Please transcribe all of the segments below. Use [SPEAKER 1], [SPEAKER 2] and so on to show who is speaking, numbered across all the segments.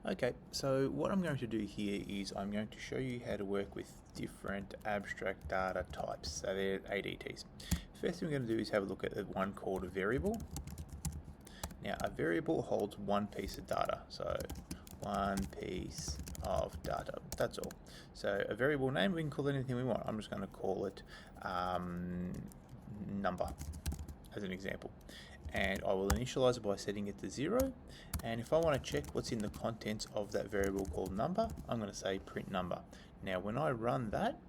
[SPEAKER 1] Okay, so what I'm going to do here is I'm going to show you how to work with different abstract data types. So they're ADTs. First thing we're going to do is have a look at the one called a variable. Now a variable holds one piece of data, so one piece of data, that's all. So a variable name, we can call it anything we want. I'm just going to call it number as an example. And I will initialize it by setting it to 0. And if I want to check what's in the contents of that variable called number, I'm going to say print number. Now when I run that,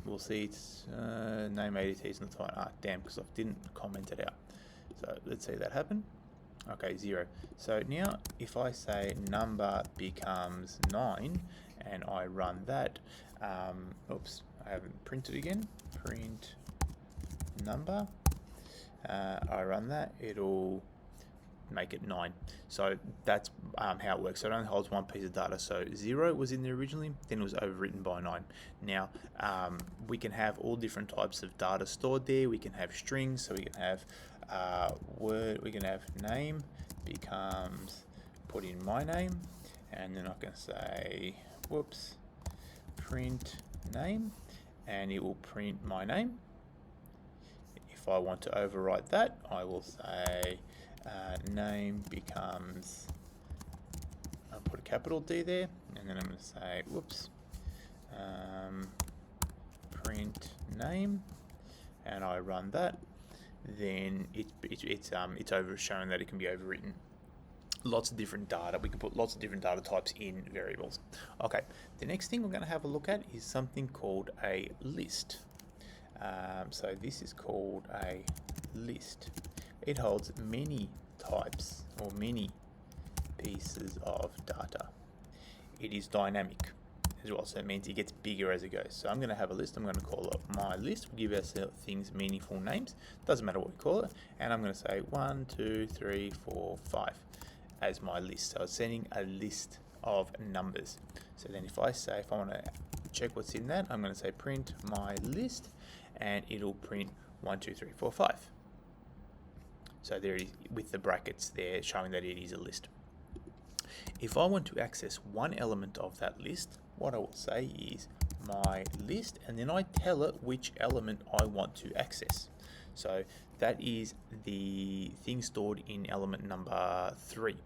[SPEAKER 1] we'll see it's name ADT is not fine. Damn, because I didn't comment it out. So let's see that happen. Okay, 0. So now if I say number becomes 9 and I run that, oops, I haven't printed again. Print number. I run that, it'll make it 9. So that's how it works. So it only holds one piece of data. So 0 was in there originally, then it was overwritten by 9. Now we can have all different types of data stored there. We can have strings, so we can have word, we can have name becomes, put in my name, and then I can say, whoops, print name, and it will print my name. If I want to overwrite that, I will say name becomes, I'll put a capital D there, and then I'm going to say, whoops, print name, and I run that, then it's over showing that it can be overwritten. Lots of different data. We can put lots of different data types in variables. Okay, the next thing we're going to have a look at is something called a list. So this is called a list. It holds many types or many pieces of data. It is dynamic as well, so it means it gets bigger as it goes. So I'm going to have a list. I'm going to call it my list. We give ourselves things meaningful names. Doesn't matter what we call it. And I'm going to say 1, 2, 3, 4, 5 as my list. So it's sending a list of numbers. So then if I want to check what's in that, I'm going to say print my list, and it'll print 1, 2, 3, 4, 5. So there it is with the brackets there showing that it is a list. If I want to access one element of that list, what I will say is my list, and then I tell it which element I want to access. So that is the thing stored in element number 3.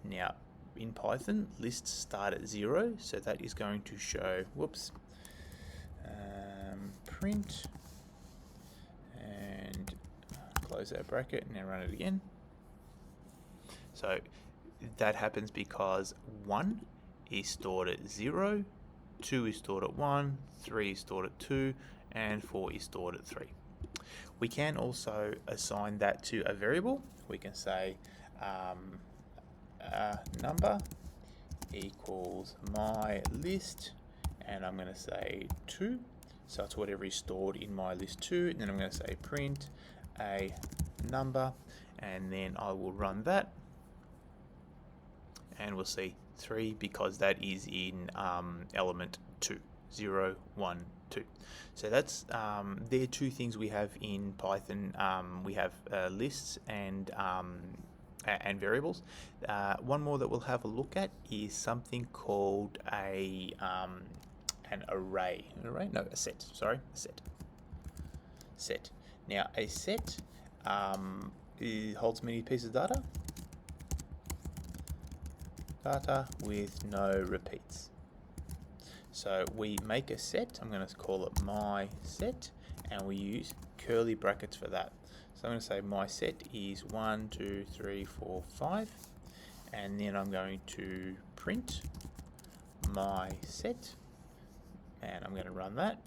[SPEAKER 1] Now in Python, lists start at 0, so that is going to show, whoops, print, and close that bracket, and now run it again. So that happens because 1 is stored at 0, 2 is stored at 1, 3 is stored at 2, and 4 is stored at 3. We can also assign that to a variable. We can say number equals my list, and I'm going to say 2. So it's whatever is stored in my list 2, and then I'm going to say print a number, and then I will run that, and we'll see 3 because that is in element 2, 0, 1, 2. So that's there are two things we have in Python. We have lists and variables. One more that we'll have a look at is something called an array. An array? No, a set. Sorry, a set. Set. Now a set it holds many pieces of data with no repeats. So we make a set. I'm going to call it my set, and we use curly brackets for that. So I'm going to say my set is 1, 2, 3, 4, 5, and then I'm going to print my set, and I'm going to run that.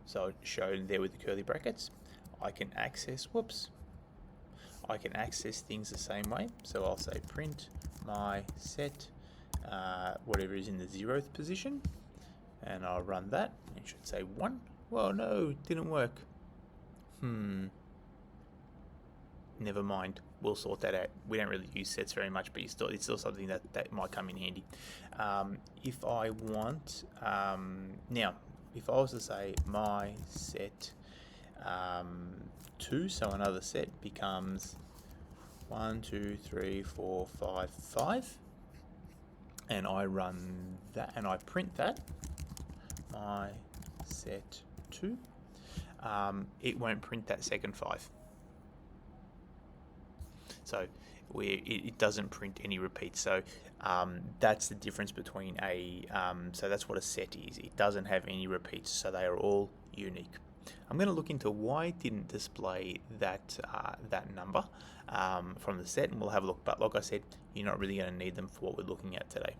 [SPEAKER 1] So it's shown there with the curly brackets. I can access, I can access things the same way. So I'll say print my set, whatever is in the 0th position, and I'll run that. It should say 1. Well, no, it didn't work. Never mind, we'll sort that out. We don't really use sets very much, but it's still something that might come in handy. If I want, now, if I was to say my set 2, so another set becomes 1, 2, 3, 4, 5, 5, and I run that, and I print that, my set 2, it won't print that second 5. So it doesn't print any repeats. So that's the difference between so that's what a set is. It doesn't have any repeats, so they are all unique. I'm going to look into why it didn't display that number from the set, and we'll have a look. But like I said, you're not really going to need them for what we're looking at today.